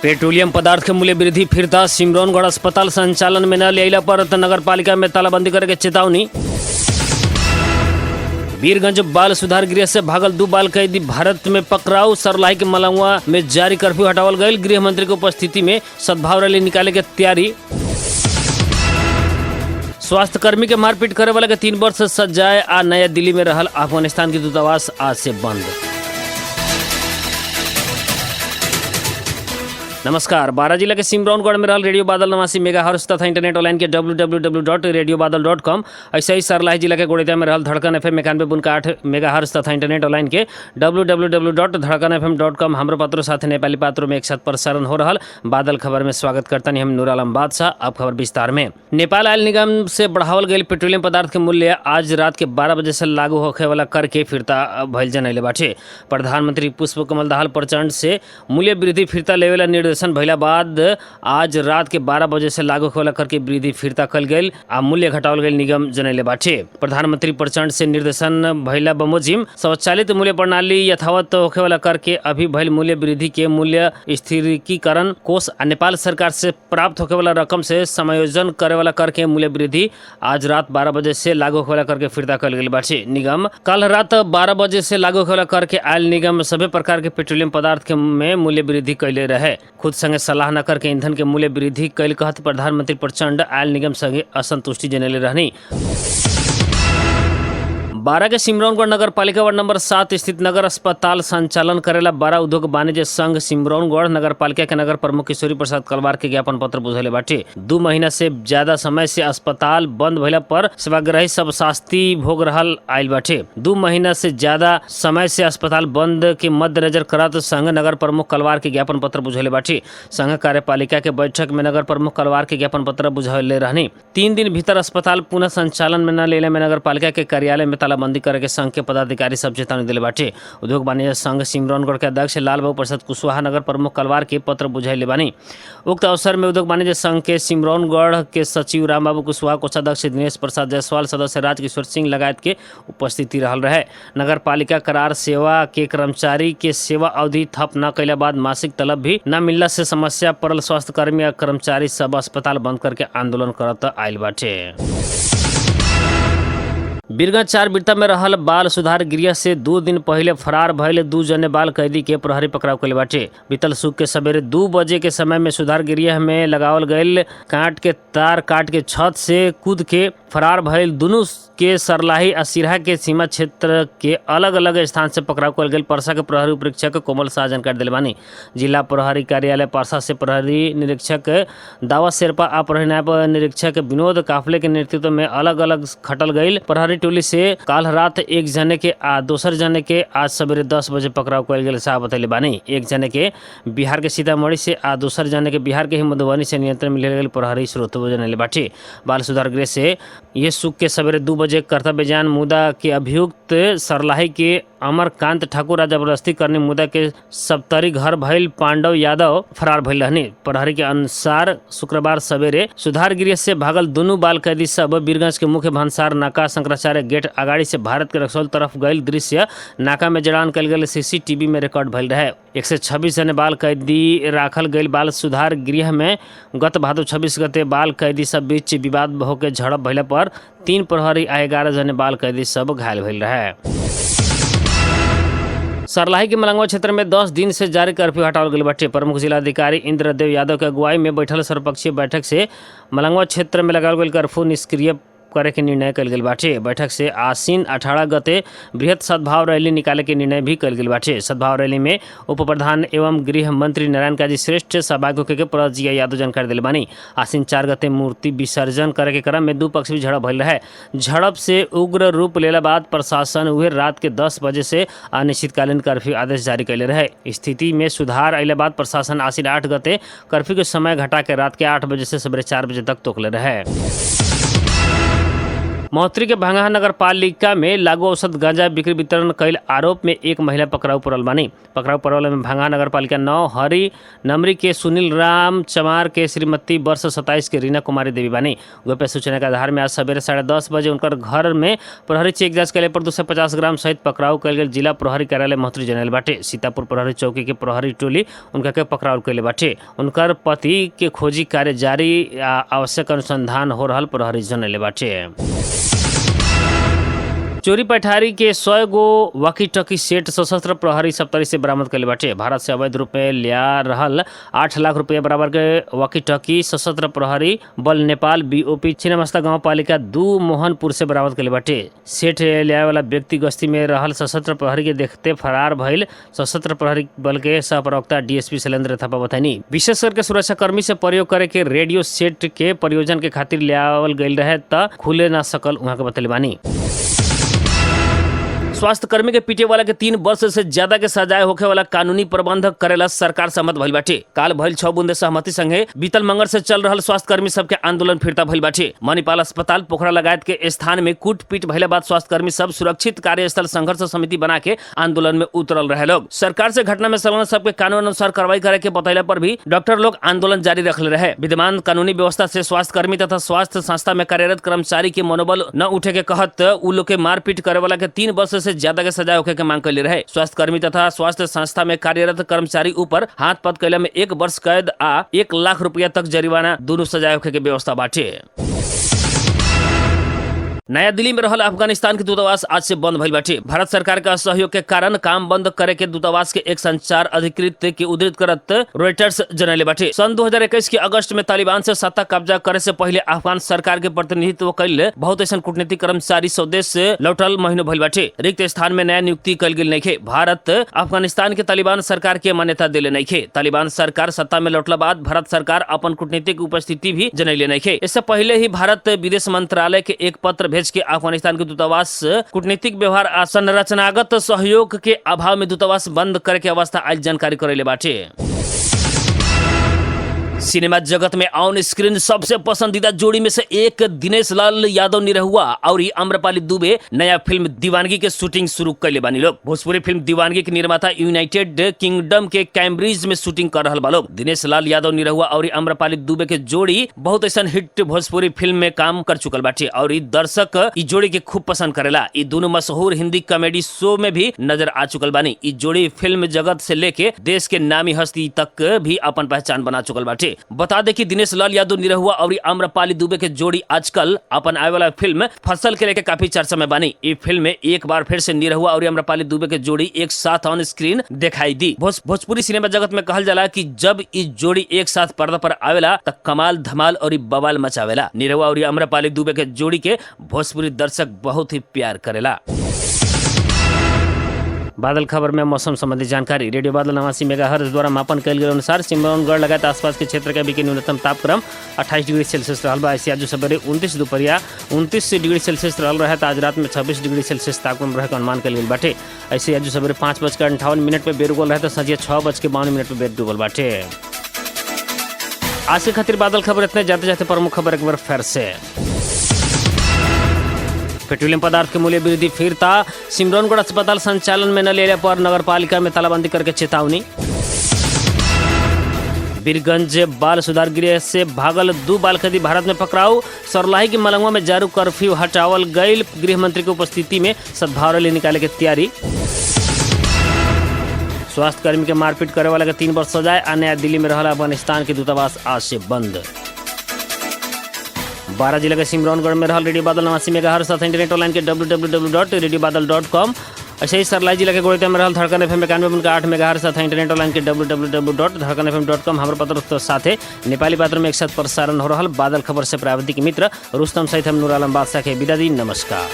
Petroleum पदार्थ के मूल्य वृद्धि फिरता सिमरौनगढ़ अस्पताल संचालन में न लियाला पर नगर पालिका में तालाबंदी करके चेतावनी। वीरगंज बाल सुधार गृह से भागल 2 बाल कैदी भारत में पकड़ाऊ। सरलाही के मलंगवा में जारी कर्फ्यू हटावल गयल। गृह मंत्री की उपस्थिति में सद्भाव रैली निकाले के तैयारी। स्वास्थ्य कर्मी के मारपीट करे वाला के 3 वर्ष सजाए आ नया दिल्ली में रहल अफगानिस्तान की दूतावास आज से बंद। नमस्कार। बारा जिला के सिमरौनगढ़ में रहल रेडियो बादल 89 मेगाहर्ट्ज तथा इंटरनेट ऑनलाइन के www.radiobadal.com। ऐसे ही सरलाही जिला के गोड़िया में रहल धड़कन FM 91.8 मेगाहर्ट्ज तथा इंटरनेट ऑनलाइन के www.धड़कनfm.com। हमरो पात्रों साथ नेपाली पात्रों में एक साथ प्रसारण हो रहल बादल खबर में स्वागत करता हम नूर आलम बादशाह। अब खबर विस्तार में। नेपाल आयल निगम से बढ़ावल गई पेट्रोलियम पदार्थ के मूल्य आज रात के 12 बजे से लागू होखे वाला कर के फिरता भइल जनैले बाटे। प्रधानमंत्री पुष्प कमल दाहाल प्रचंड से मूल्य वृद्धि फिरता लेवेला निर्देशन भइला बाद आज रात के 12 बजे से लागू होखेवाला कर के वृद्धि फिरता कल गई आ मूल्य घटावल गई निगम जनैले बाटे। प्रधानमंत्री प्रचंड से निर्देशन भइला बमोजिम स्वचालित मूल्य प्रणाली यथावत होखेवाला कर के अभी भइल मूल्य वृद्धि के मूल्य स्थिरीकरण कोष आ नेपाल सरकार से प्राप्त होखेवाला रकम से समायोजन करे वाला कर के मूल्य वृद्धि आज रात 12 बजे से लागू होखेवाला कर के फिरता कल गई बाटे। निगम कल रात 12 बजे से लागू होखेवाला कर के आयल निगम सभी प्रकार के पेट्रोलियम पदार्थ के में मूल्य वृद्धि कैले रहे। खुद संगे सलाह न करके ईंधन के मूल्य वृद्धि कैल कहत प्रधानमंत्री प्रचंड आयल निगम संगे असंतुष्टि जनैले रहनी। बारा के सिमरौनगढ़ नगर पालिका वार्ड नंबर 7 स्थित नगर अस्पताल संचालन करेला बारा उद्योग वाणिज्य संघ सिमरौनगढ़ नगर पालिका के नगर प्रमुख किशोरी प्रसाद कलवार के ज्ञापन पत्र बुझले बाटे। 2 महीना से ज्यादा समय से अस्पताल बंद भइला पर सेवाग्राही सब शास्ति भोग रहल आयल बाटे। 2 महीना से ज्यादा समय से अस्पताल बंद के मद्देनजर करत संघ नगर प्रमुख कलवार के ज्ञापन पत्र बुझले बाटे। संघ कार्यपालिका के बैठक में नगर प्रमुख कलवार के ज्ञापन पत्र बुझले रहनी। 3 दिन भीतर अस्पताल पुनः संचालन में न लेले में नगर पालिका के कार्यालय में तालाबंदी करके संघ के पदाधिकारी सब चेतावनी दिले बाटे। उद्योग वाणिज्य संघ सिमरौनगढ़ के अध्यक्ष लालबाबू प्रसाद कुशवाहा नगर प्रमुख कलवार के पत्र बुझाइले बानी। उक्त अवसर में उद्योग वाणिज्य संघ के सिमरौनगढ़ के सचिव रामबाबू कुशवाहा, कोषाध्यक्ष दिनेश प्रसाद जायसवाल, सदस्य राजकिशोर सिंह लगायत के उपस्थिति रहल रहे। नगर पालिका करार सेवा के कर्मचारी के सेवा अवधि थप न कैला बाद मासिक तलब भी न मिलला से समस्या पड़ल स्वास्थ्य कर्मी या कर्मचारी सब अस्पताल बंद करके आंदोलन करत आयल बाटे। वीरगंज 4 बिरता में रहल बाल सुधार गृह से 2 दिन पहले फरार भइले 2 जने बाल कैदी के प्रहरी पकड़ाव कैले बाटे। बीतल सुख के सवेरे 2 बजे के समय में सुधार गृह में लगावल गयल काट के तार काट के छत से कूद के फरार भइल दोनों के सरलाही आ सिरहा के सीमा क्षेत्र के अलग अलग स्थान से पकड़ाव कल गई। परसा के प्रहरी उपरीक्षक कोमल शाह जानकारी दिले बानी। जिला प्रहरी कार्यालय परसा से प्रहरी निरीक्षक दावा शेरपा आ प्रहरी नायब निरीक्षक विनोद काफले के नेतृत्व में अलग अलग खटल गई। प्रहरी टोली से काल रात 1 जने के आ दोसर जने के आज सवेरे 10 बजे पकड़ाव कल गई शाह बतैले बानी। 1 जने के बिहार के सीतामढ़ी से आ दोसर जने के बिहार के ही मधुबनी से नियंत्रण में ले गई। प्रहरी स्रोत जनैले बाटे। बाल सुधार गृह से ये सुख के सवेरे 2 बजे कर्तव्य जान मुदा के अभियुक्त सरलाही के अमरकांत ठाकुर जबरदस्ती करने मुदा के सप्तरी घर भइल पांडव यादव फरार भइल रहनी। प्रहरी के अनुसार शुक्रवार सवेरे सुधार गृह से भागल दोनों बाल कैदी सब वीरगंज के मुख्य भंसार नाका शंकराचार्य गेट अगाड़ी से भारत के रक्सौल तरफ गईल दृश्य नाका में जड़ान कल गए CCTV में रिकॉर्ड भइल रहे। 126 जने बाल कैदी राखल गईल बाल सुधार गृह में गत भादो 26 गते बाल कैदी सब बीच विवाद होकर झड़प भइला पर 3 प्रहरी आ 11 जने बाल कैदी सब घायल भइल रहे। सरलाही के मलंगवा क्षेत्र में 10 दिन से जारी कर्फ्यू हटावल गई बाटे। प्रमुख जिलाधिकारी इंद्रदेव यादव के अगुवाई में बैठल सर्वपक्षीय बैठक से मलंगवा क्षेत्र में लगावल गई कर्फ्यू निष्क्रिय करे के निर्णय कल गई बाटे। बैठक से आसीन 18 गते बृहत सद्भाव रैली निकाले के निर्णय भी कल गई बाटे। सद्भाव रैली में उप प्रधान एवं गृह मंत्री नारायण काजी श्रेष्ठ सहभागी के प्रजिया यादव जानकारी दिले बानी। आसीन 4 गते मूर्ति विसर्जन करे के क्रम में 2 पक्ष भी झड़प भइल रहे। झड़प से उग्र रूप लेला बाद प्रशासन उहे रात के 10 बजे से अनिश्चितकालीन कर्फ्यू आदेश जारी कैले रहे। स्थिति में सुधार अइला बाद प्रशासन आसीन 8 गते कर्फ्यू के समय घटा के रात के 8 बजे से सवेरे 4 बजे तक तोकले रहे। महोत्तरी के भंगहा नगर पालिका में लागू औषध गांजा बिक्री वितरण कैल आरोप में एक महिला पकड़ाऊ पड़ल बानी। पकड़ाऊ पड़ल में भंगहा नगर पालिका 9 हरी नमरी के सुनील राम चमार के श्रीमती वर्ष 27 के रीना कुमारी देवी बानी। गोप्य सूचना के आधार में आज सवेरे 10:30 बजे उनकर घर में प्रहरी चेक जांच कैले पर 250 ग्राम सहित पकड़ाऊ कैल गेल जिला प्रहरी कार्यालय महोत्तरी जनल बाटे। सीतापुर प्रहरी चौकी के प्रहरी टोली उनका के पकड़ाऊ कैले बाटे। उनकर पति के खोजी कार्य जारी आवश्यक अनुसंधान हो रहल प्रहरी जनले बाटे। चोरी पैठारी के 100 गो वॉकी टॉकी सेट सशस्त्र प्रहरी सप्तरी से बरामद कैले बाटे। भारत से अवैध रूप में लिया रहल 8 लाख रुपया बराबर के वॉकी टॉकी सशस्त्र प्रहरी बल नेपाल BOP छिन्नमस्ता गांव पालिका 2 मोहनपुर से बरामद कैले बाटे। सेट लिया वाला व्यक्ति गश्ती में रहल सशस्त्र प्रहरी के देखते फरार भइल सशस्त्र प्रहरी बल के सह प्रवक्ता DSP शैलेंद्र थापा बताइनी। विशेष करके सुरक्षाकर्मी से प्रयोग करे के रेडियो सेट के प्रयोजन के खातिर लियावल गईल रहे त खुले ना सकल उहाँ के बतैले बानी। स्वास्थ्य कर्मी के पीटे वाला के 3 वर्ष से ज्यादा के सजाए होखे वाला कानूनी प्रबंध करेला सरकार सहमत भइल बाटे। काल भइल 6 बूंदे सहमति संगे बीतल मंगल से चल रहल स्वास्थ्य कर्मी सबके आंदोलन फिरता भइल बाटे। मणिपाल अस्पताल पोखरा लगायत के स्थान में कूटपीट भइले बाद स्वास्थ्य कर्मी सब सुरक्षित कार्यस्थल संघर्ष समिति बना के आंदोलन में उतरल रहे लोग। सरकार से घटना में संलग्न सबके कानून अनुसार कार्रवाई करे के बतैला पर भी डॉक्टर लोग आंदोलन जारी रखले रहे। विद्यमान कानूनी व्यवस्था से स्वास्थ्य कर्मी तथा स्वास्थ्य संस्था में कार्यरत कर्मचारी के मनोबल न उठे के कहत उ लोग के मारपीट करे वाला के 3 वर्ष से ज्यादा के सजा होखे के मांग कैले रहे। स्वास्थ्य कर्मी तथा स्वास्थ्य संस्था में कार्यरत कर्मचारी ऊपर हाथ पद कैला में 1 वर्ष कैद आ 1 लाख रुपया तक जरिमाना दोनों सजा होखे के व्यवस्था बाटे। नया दिल्ली में रहल अफगानिस्तान के दूतावास आज से बंद भइल बाटे। भारत सरकार का सहयोग के कारण काम बंद करे के दूतावास के एक संचार अधिकृत के उद्धृत करत रॉयटर्स जनैले बाटे। सन 2021 के अगस्त में तालिबान से सत्ता कब्जा करे से पहले अफगान सरकार के प्रतिनिधित्व कैल बहुत ऐसा कूटनीतिक कर्मचारी स्वदेश से लौटल महीनों भइल बाटे। रिक्त स्थान में नया नियुक्ति कैल गेल नइखे। भारत अफगानिस्तान के तालिबान सरकार के मान्यता देले नइखे। तालिबान सरकार सत्ता में लौटला बाद भारत सरकार अपन कूटनीतिक उपस्थिति भी जनैले नइखे। इससे पहले ही भारत विदेश मंत्रालय के एक पत्र के अफगानिस्तान के दूतावास कूटनीतिक व्यवहार आ संरचनागत सहयोग के अभाव में दूतावास बंद करे के अवस्था आज जानकारी करैले बाटे। सिनेमा जगत में ऑन स्क्रीन सबसे पसंदीदा जोड़ी में से एक दिनेश लाल यादव निरहुआ और आम्रपाली दुबे नया फिल्म दीवानगी के शूटिंग शुरू कैले बानी लोग। भोजपुरी फिल्म दीवानगी के निर्माता यूनाइटेड किंगडम के कैम्ब्रिज में शूटिंग कर रहल बा लोग। दिनेश लाल यादव निरहुआ और आम्रपाली दुबे के जोड़ी बहुत ऐसा हिट भोजपुरी फिल्म में काम कर चुकल बाटे और दर्शक ई जोड़ी के खूब पसंद करेला। ई दोनों मशहूर हिंदी कॉमेडी शो में भी नजर आ चुकल बानी। ई जोड़ी फिल्म जगत से लेके देश के नामी हस्ती तक भी अपन पहचान बना चुकल बाटे। बता दे कि दिनेश लाल यादव निरहुआ और आम्रपाली दुबे के जोड़ी आजकल अपन आए वाला फिल्म फसल के लेके काफी चर्चा में बानी। इस फिल्म में एक बार फिर से निरहुआ और आम्रपाली दुबे के जोड़ी एक साथ ऑन स्क्रीन दिखाई दी। भोजपुरी सिनेमा जगत में कहल जाला कि जब इस जोड़ी एक साथ पर्दा पर आवेला त कमाल धमाल और बवाल मचावेला। निरहुआ और आम्रपाली दुबे के जोड़ी के भोजपुरी दर्शक बहुत ही प्यार करेला। बादल खबर में मौसम संबंधी जानकारी। रेडियो बादल 89 मेगाहर्ट्ज द्वारा मापन कैल गेल अनुसार सिमरौनगढ़ लगायत आसपास के क्षेत्र के अभी के न्यूनतम तापक्रम 28 डिग्री सेल्सियस रहल बा। ऐसे आज सवेरे 29 दोपहरिया 29 डिग्री सेल्सियस रहल रहे। आज रात में 26 डिग्री सेल्सियस तापक्रम रहे के अनुमान कैल गेल बाटे। ऐसे आज सवेरे 5:58 पे बेर उगल रहे तो संझिया 6:52 पे बेर डूबल बाटे। आज के खातिर बादल खबर इतने जाते जाते प्रमुख खबर एक बार फिर से। पेट्रोलियम पदार्थ के मूल्य वृद्धि फिरता। सिमरौनगढ़ अस्पताल संचालन में न लेने पर नगर पालिका में तालाबंदी करके चेतावनी। बीरगंज बाल सुधार गृह से भागल 2 बाल कैदी भारत में पकड़ाऊ। सरलाही की मलंगवा में जारी कर्फ्यू हटावल गईल। गृह मंत्री की उपस्थिति में सद्भाव रैली निकाले की तैयारी। स्वास्थ्य कर्मी के मारपीट करे वाला के 3 वर्ष सजाए। नया दिल्ली में रहल अफगानिस्तान के दूतावास आज से बंद। 12 जिला के सिमरौनगढ़ में रहल रेडियो बादल 89 मेगाहर्ट्ज साथ इंटरनेट ऑनलाइन के www.radiobadal.com। ऐसे ही सरलाई जिला के गोड़िया में रहल धड़कन FM 91.8 मेगाहर्ट्ज साथ इंटरनेट ऑनलाइन के www.dharakanfm.com। हमारे पत्र साथे नेपाली पात्र में एक साथ प्रसारण हो रहल बादल खबर से प्राविधिक मित्र रुस्तम सहित हम नूर आलम बादशाह के विदा दी। नमस्कार।